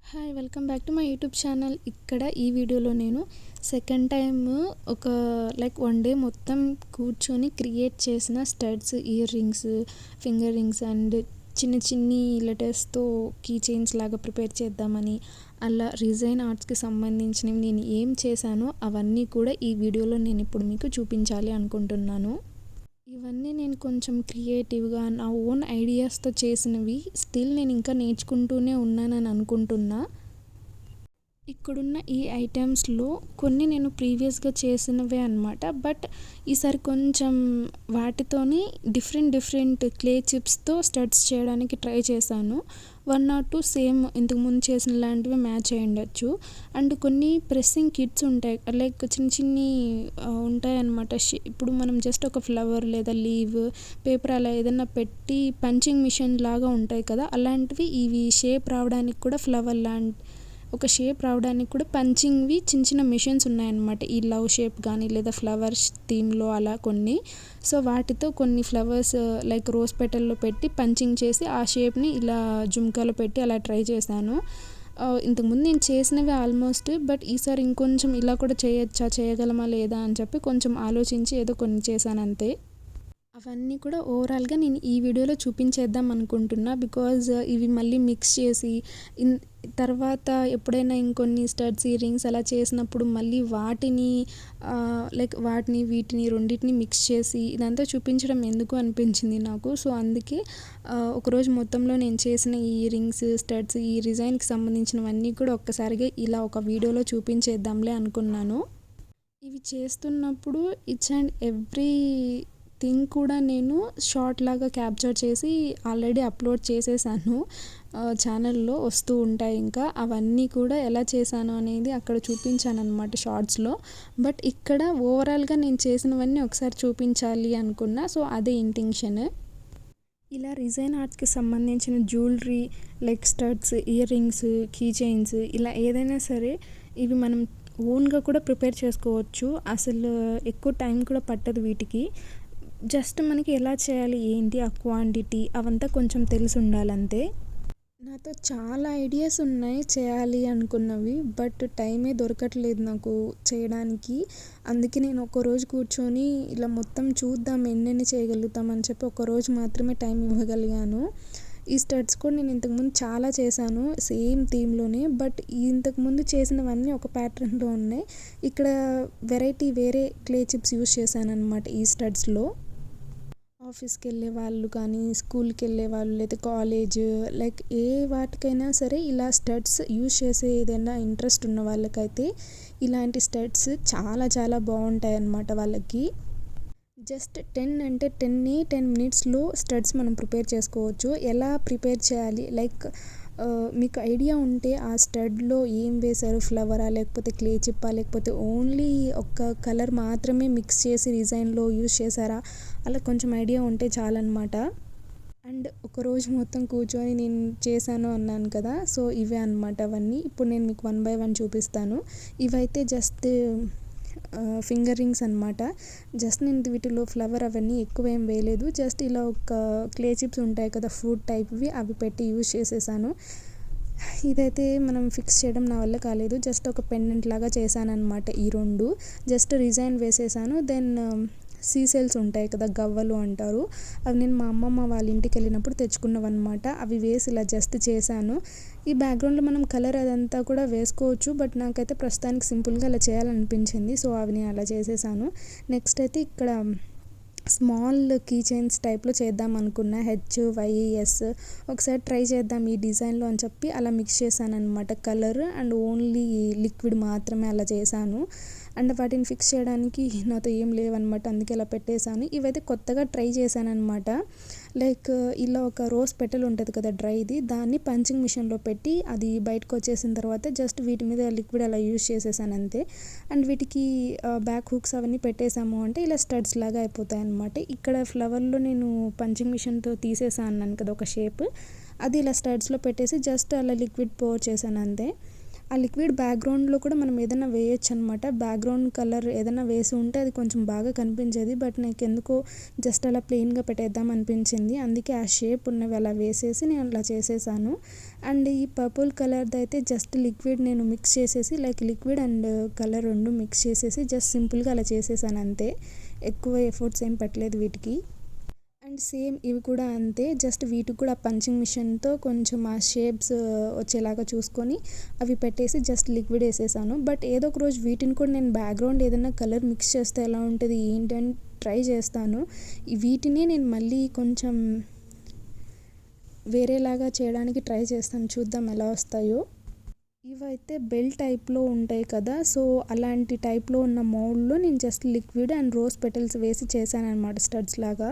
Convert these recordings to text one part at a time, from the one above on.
Hi welcome back to my YouTube channel. ఇక్కడ ఈ వీడియోలో నేను సెకండ్ టైం ఒక వన్ డే మొత్తం కూర్చొని క్రియేట్ చేసిన studs, ear rings, finger rings and చిన్ని లెటర్స్తో కీ చైన్స్ లాగా ప్రిపేర్ చేద్దామని, అలా రిజైన్ ఆర్ట్స్కి సంబంధించినవి నేను ఏం చేశానో అవన్నీ కూడా ఈ వీడియోలో నేను ఇప్పుడు మీకు చూపించాలి అనుకుంటున్నాను. ఇవన్నీ నేను కొంచెం క్రియేటివ్గా నా ఓన్ ఐడియాస్తో చేసినవి. స్టిల్ నేను ఇంకా నేర్చుకుంటూనే ఉన్నానని అనుకుంటున్నా. ఇక్కడున్న ఈ ఐటమ్స్లో కొన్ని నేను ప్రీవియస్గా చేసినవే అనమాట. బట్ ఈసారి కొంచెం వాటితోని డిఫరెంట్ క్లే చిప్స్తో స్టడ్స్ చేయడానికి ట్రై చేశాను. 1 or 2 సేమ్ ఇంతకుముందు చేసిన లాంటివి మ్యాచ్ అయ్యి ఉండొచ్చు. అండ్ కొన్ని ప్రెస్సింగ్ కిట్స్ ఉంటాయి, చిన్ని ఉంటాయి అన్నమాట. ఇప్పుడు మనం జస్ట్ ఒక ఫ్లవర్ లేదా లీవ్, పేపర్ అలా ఏదైనా పెట్టి పంచింగ్ మిషన్ లాగా ఉంటాయి కదా, అలాంటివి ఇవి షేప్ రావడానికి కూడా ఫ్లవర్ ఒక షేప్ రావడానికి కూడా పంచింగ్వి చిన్న మిషన్స్ ఉన్నాయన్నమాట. ఈ లవ్ షేప్ కానీ లేదా ఫ్లవర్స్ థీమ్లో అలా కొన్ని. సో వాటితో కొన్ని ఫ్లవర్స్ రోజ్ పెటల్లో పెట్టి పంచింగ్ చేసి ఆ షేప్ని ఇలా జుమ్కాలో పెట్టి అలా ట్రై చేశాను. ఇంతకుముందు నేను చేసినవి ఆల్మోస్ట్. బట్ ఈసారి ఇంకొంచెం ఇలా కూడా చేయగలమా లేదా అని చెప్పి కొంచెం ఆలోచించి ఏదో కొన్ని చేశాను అంతే. అవన్నీ కూడా ఓవరాల్గా నేను ఈ వీడియోలో చూపించేద్దాం అనుకుంటున్నా. బికాజ్ ఇవి మళ్ళీ మిక్స్ చేసి తర్వాత ఎప్పుడైనా ఇంకొన్ని స్టడ్స్, ఇయర్ రింగ్స్ అలా చేసినప్పుడు మళ్ళీ వాటిని వీటిని రెండింటిని మిక్స్ చేసి ఇదంతా చూపించడం ఎందుకు అనిపించింది నాకు. సో అందుకే ఒకరోజు మొత్తంలో నేను చేసిన ఈ ఇయర్ రింగ్స్, స్టడ్స్, ఈ డిజైన్కి సంబంధించినవన్నీ కూడా ఒక్కసారిగా ఇలా ఒక వీడియోలో చూపించేద్దాంలే అనుకున్నాను. ఇవి చేస్తున్నప్పుడు ఈచ్ అండ్ ఎవ్రీ థింగ్ కూడా నేను షార్ట్ లాగా క్యాప్చర్ చేసి ఆల్రెడీ అప్లోడ్ చేసేసాను. ఛానల్లో వస్తూ ఉంటాయి. ఇంకా అవన్నీ కూడా ఎలా చేశాను అనేది అక్కడ చూపించాను అనమాట షార్ట్స్లో. బట్ ఇక్కడ ఓవరాల్గా నేను చేసినవన్నీ ఒకసారి చూపించాలి అనుకున్నా. సో అదే ఇంటెన్షన్. ఇలా రిజైన్ ఆర్ట్స్కి సంబంధించిన jewellery studs, earrings, key chains ఇలా ఏదైనా సరే ఇవి మనం ఓన్గా కూడా ప్రిపేర్ చేసుకోవచ్చు. అసలు ఎక్కువ టైం కూడా పట్టదు వీటికి. జస్ట్ మనకి ఎలా చేయాలి, ఏంటి, ఆ క్వాంటిటీ అవంతా కొంచెం తెలిసి ఉండాలంతే. నాతో చాలా ఐడియాస్ ఉన్నాయి చేయాలి అనుకున్నవి. బట్ టైమే దొరకట్లేదు నాకు చేయడానికి. అందుకే నేను ఒకరోజు కూర్చొని ఇలా మొత్తం చూద్దాం ఎన్నెన్ని చేయగలుగుతామని చెప్పి ఒకరోజు మాత్రమే టైం ఇవ్వగలిగాను. ఈ స్టడ్స్ కూడా నేను ఇంతకుముందు చాలా చేశాను సేమ్ థీమ్లోనే. బట్ ఇంతకుముందు చేసినవన్నీ ఒక ప్యాటర్న్లో ఉన్నాయి. ఇక్కడ వెరైటీ వేరే క్లే చిప్స్ యూస్ చేశాను అనమాట ఈ స్టడ్స్లో. ఆఫీస్కి వెళ్ళే వాళ్ళు కానీ, స్కూల్కి వెళ్ళే వాళ్ళు లేదా కాలేజ్ ఏ వాటికైనా సరే ఇలా స్టడ్స్ యూస్ చేసే ఏదైనా ఇంట్రెస్ట్ ఉన్న వాళ్ళకైతే ఇలాంటి స్టడ్స్ చాలా బాగుంటాయి అన్నమాట. వాళ్ళకి జస్ట్ 10 minutesలో స్టడ్స్ మనం ప్రిపేర్ చేసుకోవచ్చు. ఎలా ప్రిపేర్ చేయాలి, మీకు ఐడియా ఉంటే ఆ స్టడ్లో ఏం వేశారు, ఫ్లవరా లేకపోతే క్లే చిప్పా లేకపోతే ఓన్లీ ఒక కలర్ మాత్రమే మిక్స్ చేసి డిజైన్లో యూస్ చేశారా, అలా కొంచెం ఐడియా ఉంటే చాలన్నమాట. అండ్ ఒకరోజు మొత్తం కూర్చొని నేను చేశాను అన్నాను కదా, సో ఇవే అన్నమాట అవన్నీ. ఇప్పుడు నేను మీకు 1 by 1 చూపిస్తాను. ఇవైతే జస్ట్ ఫింగర్ రింగ్స్ అనమాట. జస్ట్ నేను వీటిలో ఫ్లవర్ అవన్నీ ఎక్కువ ఏం వేయలేదు. జస్ట్ ఇలా ఒక క్లే చిప్స్ ఉంటాయి కదా ఫ్రూట్ టైప్వి, అవి పెట్టి యూజ్ చేసేసాను. ఇదైతే మనం ఫిక్స్ చేయడం నా వల్ల కాలేదు. జస్ట్ ఒక పెండెంట్ లాగా చేశాను అనమాట. ఈ 2 జస్ట్ డిజైన్ వేసేసాను. దెన్ సీసెల్స్ ఉంటాయి కదా, గవ్వలు అంటారు, అవి నేను మా అమ్మమ్మ వాళ్ళ ఇంటికి వెళ్ళినప్పుడు తెచ్చుకున్నవన్నమాట. అవి వేసి ఇలా జస్ట్ చేశాను. ఈ బ్యాక్గ్రౌండ్లో మనం కలర్ అదంతా కూడా వేసుకోవచ్చు. బట్ నాకైతే ప్రస్తుతానికి సింపుల్గా అలా చేయాలనిపించింది. సో అవి నేను అలా చేసేసాను. నెక్స్ట్ అయితే ఇక్కడ స్మాల్ కీ చైన్స్ టైప్లో చేద్దాం అనుకున్నా. HYS ఒకసారి ట్రై చేద్దాం ఈ డిజైన్లో అని చెప్పి అలా మిక్స్ చేశాను అనమాట. కలర్ అండ్ ఓన్లీ లిక్విడ్ మాత్రమే అలా చేశాను. అండ్ వాటిని ఫిక్స్ చేయడానికి నాతో ఏం లేవన్నమాట, అందుకే ఇలా పెట్టేశాను. ఇవైతే కొత్తగా ట్రై చేశాను అనమాట. ఇలా ఒక రోజ్ పెటల్ ఉంటుంది కదా డ్రైది, దాన్ని పంచింగ్ మిషన్లో పెట్టి అది బయటకు వచ్చేసిన తర్వాత జస్ట్ వీటి మీద లిక్విడ్ అలా యూజ్ చేసేసాను అంతే. అండ్ వీటికి బ్యాక్ హుక్స్ అవన్నీ పెట్టేసాము అంటే ఇలా స్టడ్స్ లాగా అయిపోతాయి అనమాట. ఇక్కడ ఫ్లవర్లో నేను పంచింగ్ మిషన్తో తీసేసాను అన్నాను కదా ఒక షేప్, అది ఇలా స్టడ్స్లో పెట్టేసి జస్ట్ అలా లిక్విడ్ పోర్ చేశాను అంతే. ఆ లిక్విడ్ బ్యాక్గ్రౌండ్లో కూడా మనం ఏదైనా వేయొచ్చు అనమాట. బ్యాక్గ్రౌండ్ కలర్ ఏదైనా వేసి ఉంటే అది కొంచెం బాగా కనిపించేది. బట్ నాకు ఎందుకో జస్ట్ అలా ప్లెయిన్గా పెట్టేద్దాం అనిపించింది. అందుకే ఆ షేప్ ఉన్నవి అలా వేసేసి నేను అలా చేసేసాను. అండ్ ఈ పర్పుల్ కలర్ది అయితే జస్ట్ లిక్విడ్ నేను మిక్స్ చేసేసి లిక్విడ్ అండ్ కలర్ రెండు మిక్స్ చేసేసి జస్ట్ సింపుల్గా అలా చేసేసాను అంతే. ఎక్కువ ఎఫర్ట్స్ ఏం పెట్టలేదు వీటికి. అండ్ సేమ్ ఇవి కూడా అంతే. జస్ట్ వీటికి కూడా పంచింగ్ మిషన్తో కొంచెం ఆ షేప్స్ వచ్చేలాగా చూసుకొని అవి పెట్టేసి జస్ట్ లిక్విడ్ వేసేసాను. బట్ ఏదో ఒక రోజు వీటిని కూడా నేను బ్యాక్గ్రౌండ్ ఏదైనా కలర్ మిక్స్ చేస్తే ఎలా ఉంటుంది ఏంటని ట్రై చేస్తాను. వీటిని నేను మళ్ళీ కొంచెం వేరేలాగా చేయడానికి ట్రై చేస్తాను. చూద్దాం ఎలా వస్తాయో. ఇవైతే బెల్ టైప్లో ఉంటాయి కదా, సో అలాంటి టైప్లో ఉన్న మౌల్డ్లో నేను just liquid and rose petals వేసి చేశాను అనమాట స్టడ్స్ లాగా.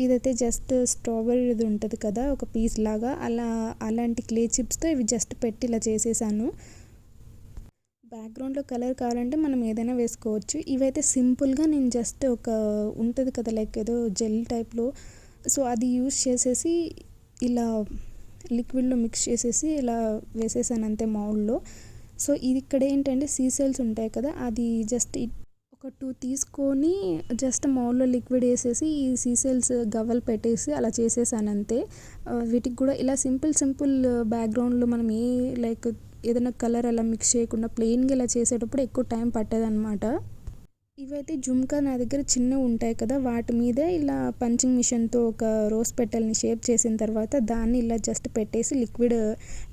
ఇదైతే జస్ట్ స్ట్రాబెర్రీది ఉంటుంది కదా ఒక పీస్ లాగా, అలాంటి క్లే చిప్స్తో ఇవి జస్ట్ పెట్టి ఇలా చేసేసాను. బ్యాక్గ్రౌండ్లో కలర్ కావాలంటే మనం ఏదైనా వేసుకోవచ్చు. ఇవైతే సింపుల్గా నేను జస్ట్ ఒక ఉంటుంది కదా ఏదో జెల్ టైప్లో, సో అది యూస్ చేసేసి ఇలా లిక్విడ్లో మిక్స్ చేసేసి ఇలా వేసేసాను అంతే మౌల్డ్లో. సో ఇది ఇక్కడ ఏంటంటే సీసెల్స్ ఉంటాయి కదా, అది జస్ట్ ఒక 2 తీసుకొని జస్ట్ మౌల్డ్లో లిక్విడ్ వేసేసి ఈ సీసెల్స్ గవ్వలు పెట్టేసి అలా చేసేసాను అంతే. వీటికి కూడా ఇలా సింపుల్ బ్యాక్గ్రౌండ్లో మనం ఏదైనా కలర్ అలా మిక్స్ చేయకుండా ప్లెయిన్గా ఇలా చేసేటప్పుడు ఎక్కువ టైం పట్టేదన్నమాట. ఇవైతే జుమ్కా నా దగ్గర చిన్నవి ఉంటాయి కదా, వాటి మీద ఇలా పంచింగ్ మిషన్తో ఒక రోజ్ పెటల్ని షేప్ చేసిన తర్వాత దాన్ని ఇలా జస్ట్ పెట్టేసి లిక్విడ్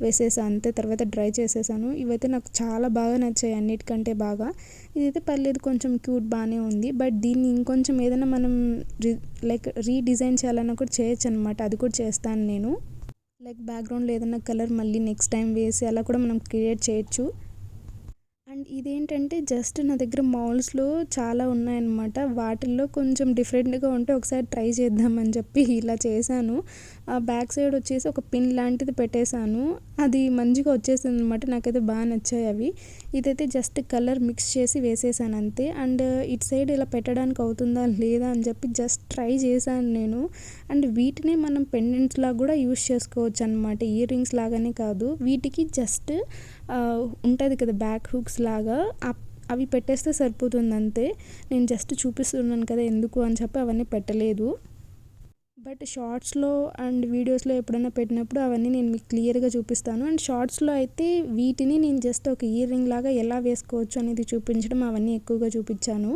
వేసేసాను అంతే. తర్వాత డ్రై చేసేసాను. ఇవైతే నాకు చాలా బాగా నచ్చాయి అన్నిటికంటే బాగా. ఇదైతే పర్లేదు, కొంచెం క్యూట్ బాగానే ఉంది. బట్ దీన్ని ఇంకొంచెం ఏదైనా మనం రీడిజైన్ చేయాలన్నా కూడా చేయొచ్చు అనమాట. అది కూడా చేస్తాను నేను. బ్యాక్గ్రౌండ్లో ఏదైనా కలర్ మళ్ళీ నెక్స్ట్ టైం వేసి అలా కూడా మనం క్రియేట్ చేయొచ్చు. అండ్ ఇదేంటంటే జస్ట్ నా దగ్గర మౌల్డ్స్లో చాలా ఉన్నాయన్నమాట. వాటిల్లో కొంచెం డిఫరెంట్గా ఉంటే ఒకసారి ట్రై చేద్దామని చెప్పి ఇలా చేశాను. ఆ బ్యాక్ సైడ్ వచ్చేసి ఒక పిన్ లాంటిది పెట్టేశాను. అది మంచిగా వచ్చేసింది అనమాట. నాకైతే బాగా నచ్చాయి అవి. ఇదైతే జస్ట్ కలర్ మిక్స్ చేసి వేసేసాను అంతే. అండ్ ఇటు సైడ్ ఇలా పెట్టడానికి అవుతుందా లేదా అని చెప్పి జస్ట్ ట్రై చేశాను నేను. అండ్ వీటిని మనం పెండెంట్స్ లాగా కూడా యూస్ చేసుకోవచ్చు అనమాట. ఇయర్ రింగ్స్ లాగానే కాదు, వీటికి జస్ట్ ఉంటుంది కదా బ్యాక్ హుక్స్ లాగా, అవి పెట్టేస్తే సరిపోతుంది అంతే. నేను జస్ట్ చూపిస్తున్నాను కదా ఎందుకు అని చెప్పి అవన్నీ పెట్టలేదు. బట్ షార్ట్స్లో అండ్ వీడియోస్లో ఎప్పుడైనా పెట్టినప్పుడు అవన్నీ నేను మీకు క్లియర్గా చూపిస్తాను. అండ్ షార్ట్స్లో అయితే వీటిని నేను జస్ట్ ఒక ఇయర్ రింగ్ లాగా ఎలా వేసుకోవచ్చు అనేది చూపించడం అవన్నీ ఎక్కువగా చూపించాను.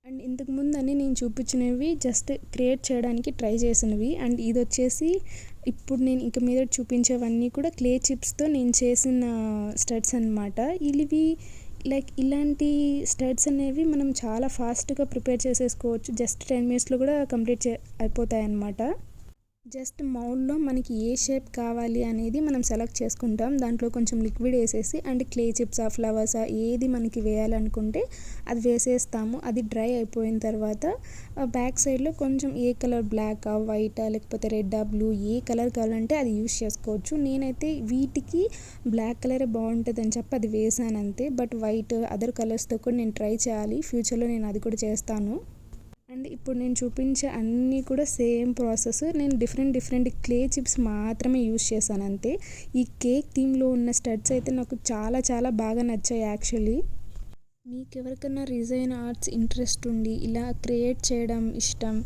అండ్ ఇంతకుముందు అన్నీ నేను చూపించినవి జస్ట్ క్రియేట్ చేయడానికి ట్రై చేసినవి. అండ్ ఇది వచ్చేసి ఇప్పుడు నేను ఇక మీద చూపించేవన్నీ కూడా క్లే చిప్స్తో నేను చేసిన స్టడ్స్ అనమాట. ఇవి ఇలాంటి స్టడ్స్ అనేవి మనం చాలా ఫాస్ట్గా ప్రిపేర్ చేసేసుకోవచ్చు. జస్ట్ 10 మినిట్స్లో కూడా కంప్లీట్ అయిపోతాయి అన్నమాట. జస్ట్ మౌల్డ్లో మనకి ఏ షేప్ కావాలి అనేది మనం సెలెక్ట్ చేసుకుంటాం. దాంట్లో కొంచెం లిక్విడ్ వేసేసి అండ్ క్లే చిప్సా ఫ్లవర్సా ఏది మనకి వేయాలనుకుంటే అది వేసేస్తాము. అది డ్రై అయిపోయిన తర్వాత బ్యాక్ సైడ్లో కొంచెం ఏ కలర్ బ్లాకా వైటా లేకపోతే రెడ్డా బ్లూ ఏ కలర్ కావాలంటే అది యూస్ చేసుకోవచ్చు. నేనైతే వీటికి బ్లాక్ కలరే బాగుంటుంది అని చెప్పి అది వేసాను అంతే. బట్ వైట్ అదర్ కలర్స్తో కూడా నేను ట్రై చేయాలి. ఫ్యూచర్లో నేను అది కూడా చేస్తాను. అండ్ ఇప్పుడు నేను చూపించే అన్నీ కూడా సేమ్ ప్రాసెస్. నేను డిఫరెంట్ క్లే చిప్స్ మాత్రమే యూస్ చేశాను అంతే. ఈ కేక్ థీమ్లో ఉన్న స్టడ్స్ అయితే నాకు చాలా బాగా నచ్చాయి యాక్చువల్లీ. మీకు ఎవరికైనా డిజైన్ ఆర్ట్స్ ఇంట్రెస్ట్ ఉండి ఇలా క్రియేట్ చేయడం ఇష్టం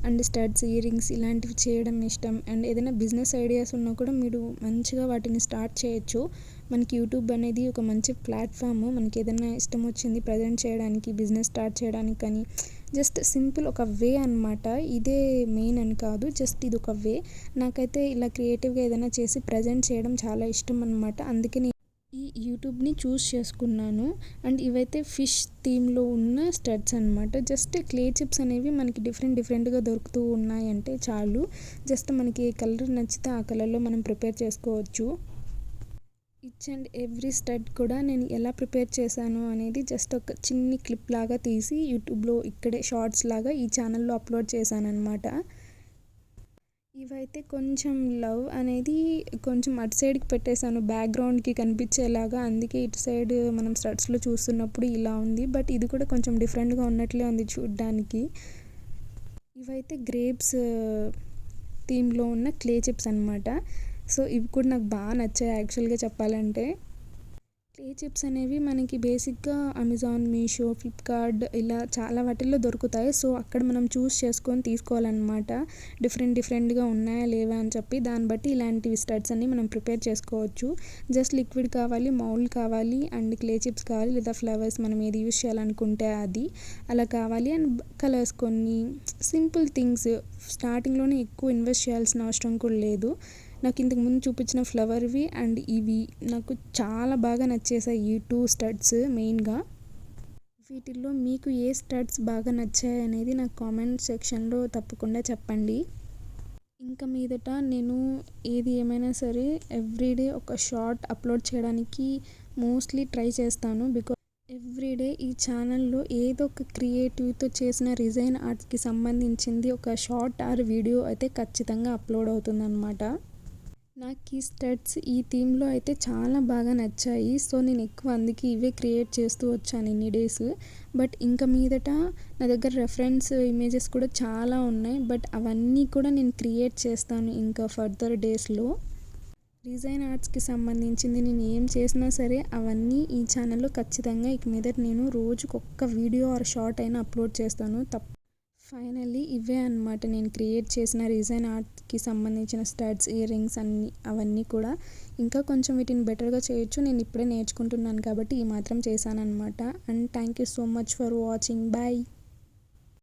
అండ్ స్టడ్స్ ఇయర్ రింగ్స్ ఇలాంటివి చేయడం ఇష్టం అండ్ ఏదైనా బిజినెస్ ఐడియాస్ ఉన్నా కూడా మీరు మంచిగా వాటిని స్టార్ట్ చేయొచ్చు. మనకి యూట్యూబ్ అనేది ఒక మంచి ప్లాట్ఫామ్. మనకి ఏదైనా ఇష్టం వచ్చింది ప్రజెంట్ చేయడానికి, బిజినెస్ స్టార్ట్ చేయడానికి, కానీ జస్ట్ సింపుల్ ఒక వే అనమాట. ఇదే మెయిన్ అని కాదు, జస్ట్ ఇది ఒక వే. నాకైతే ఇలా క్రియేటివ్గా ఏదైనా చేసి ప్రజెంట్ చేయడం చాలా ఇష్టం అనమాట. అందుకే ఈ యూట్యూబ్ని చూస్ చేసుకున్నాను. అండ్ ఇవైతే ఫిష్ థీమ్లో ఉన్న స్టడ్స్ అనమాట. జస్ట్ క్లే చిప్స్ అనేవి మనకి డిఫరెంట్గా దొరుకుతూ ఉన్నాయంటే చాలు. జస్ట్ మనకి ఏ కలర్ నచ్చితే ఆ కలర్లో మనం ప్రిపేర్ చేసుకోవచ్చు. ఈచ్ అండ్ ఎవ్రీ స్టడ్ కూడా నేను ఎలా ప్రిపేర్ చేశాను అనేది జస్ట్ ఒక చిన్ని క్లిప్ లాగా తీసి యూట్యూబ్లో ఇక్కడే షార్ట్స్ లాగా ఈ ఛానల్లో అప్లోడ్ చేశాను అనమాట. ఇవైతే కొంచెం లవ్ అనేది కొంచెం అటు సైడ్కి పెట్టేశాను బ్యాక్గ్రౌండ్కి కనిపించేలాగా. అందుకే ఇటు సైడ్ మనం స్టడ్స్లో చూస్తున్నప్పుడు ఇలా ఉంది. బట్ ఇది కూడా కొంచెం డిఫరెంట్గా ఉన్నట్లే ఉంది చూడ్డానికి. ఇవైతే గ్రేప్స్ థీమ్లో ఉన్న క్లే చిప్స్ అనమాట. సో ఇవి కూడా నాకు బాగా నచ్చాయి యాక్చువల్గా చెప్పాలంటే. క్లే చిప్స్ అనేవి మనకి బేసిక్గా అమెజాన్, మీషో, ఫ్లిప్కార్ట్ ఇలా చాలా వాటిల్లో దొరుకుతాయి. సో అక్కడ మనం చూస్ చేసుకొని తీసుకోవాలన్నమాట. డిఫరెంట్గా ఉన్నాయా లేవా అని చెప్పి దాన్ని బట్టి ఇలాంటివి స్టడ్స్ అన్ని మనం ప్రిపేర్ చేసుకోవచ్చు. జస్ట్ లిక్విడ్ కావాలి, మౌల్డ్ కావాలి అండ్ క్లే చిప్స్ కావాలి, లేదా ఫ్లవర్స్ మనం ఏది యూస్ చేయాలనుకుంటే అది అలా కావాలి. అండ్ కలర్స్ కొన్ని సింపుల్ థింగ్స్, స్టార్టింగ్లోనే ఎక్కువ ఇన్వెస్ట్ చేయాల్సిన అవసరం కూడా లేదు. నాకు ఇంతకు ముందు చూపించిన ఫ్లవర్వి అండ్ ఇవి నాకు చాలా బాగా నచ్చేసాయి, ఈ 2 స్టడ్స్ మెయిన్గా. వీటిల్లో మీకు ఏ స్టడ్స్ బాగా నచ్చాయి అనేది నాకు కామెంట్ సెక్షన్లో తప్పకుండా చెప్పండి. ఇంకా మీదట నేను ఏది ఏమైనా సరే ఎవ్రీడే ఒక షార్ట్ అప్లోడ్ చేయడానికి మోస్ట్లీ ట్రై చేస్తాను. బికాజ్ ఎవ్రీడే ఈ ఛానల్లో ఏదో ఒక క్రియేటివ్తో చేసిన డిజైన్ ఆర్ట్స్కి సంబంధించింది ఒక షార్ట్ ఆర్ వీడియో అయితే ఖచ్చితంగా అప్లోడ్ అవుతుందన్నమాట. నాకు ఈ స్టడ్స్ ఈ థీమ్లో అయితే చాలా బాగా నచ్చాయి. సో నేను ఎక్కువ అందుకే ఇవే క్రియేట్ చేస్తూ వచ్చాను ఇన్ని డేస్. బట్ ఇంకా మీదట నా దగ్గర రెఫరెన్స్ ఇమేజెస్ కూడా చాలా ఉన్నాయి. బట్ అవన్నీ కూడా నేను క్రియేట్ చేస్తాను ఇంకా ఫర్దర్ డేస్లో. డిజైన్ ఆర్ట్స్కి సంబంధించింది నేను ఏం చేసినా సరే అవన్నీ ఈ ఛానల్లో ఖచ్చితంగా ఇక మీదట నేను రోజుకొక్క వీడియో ఆర్ షార్ట్ అయినా అప్లోడ్ చేస్తాను. ఫైనల్లీ ఇవే అన్నమాట నేను క్రియేట్ చేసిన డిజైన్ ఆర్ట్కి సంబంధించిన స్టడ్స్, ఇయర్ రింగ్స్ అవన్నీ కూడా. ఇంకా కొంచెం వీటిని బెటర్గా చేయొచ్చు, నేను ఇప్పుడే నేర్చుకుంటున్నాను కాబట్టి ఈ మాత్రం చేశాను అనమాట. And thank you so much for watching. Bye.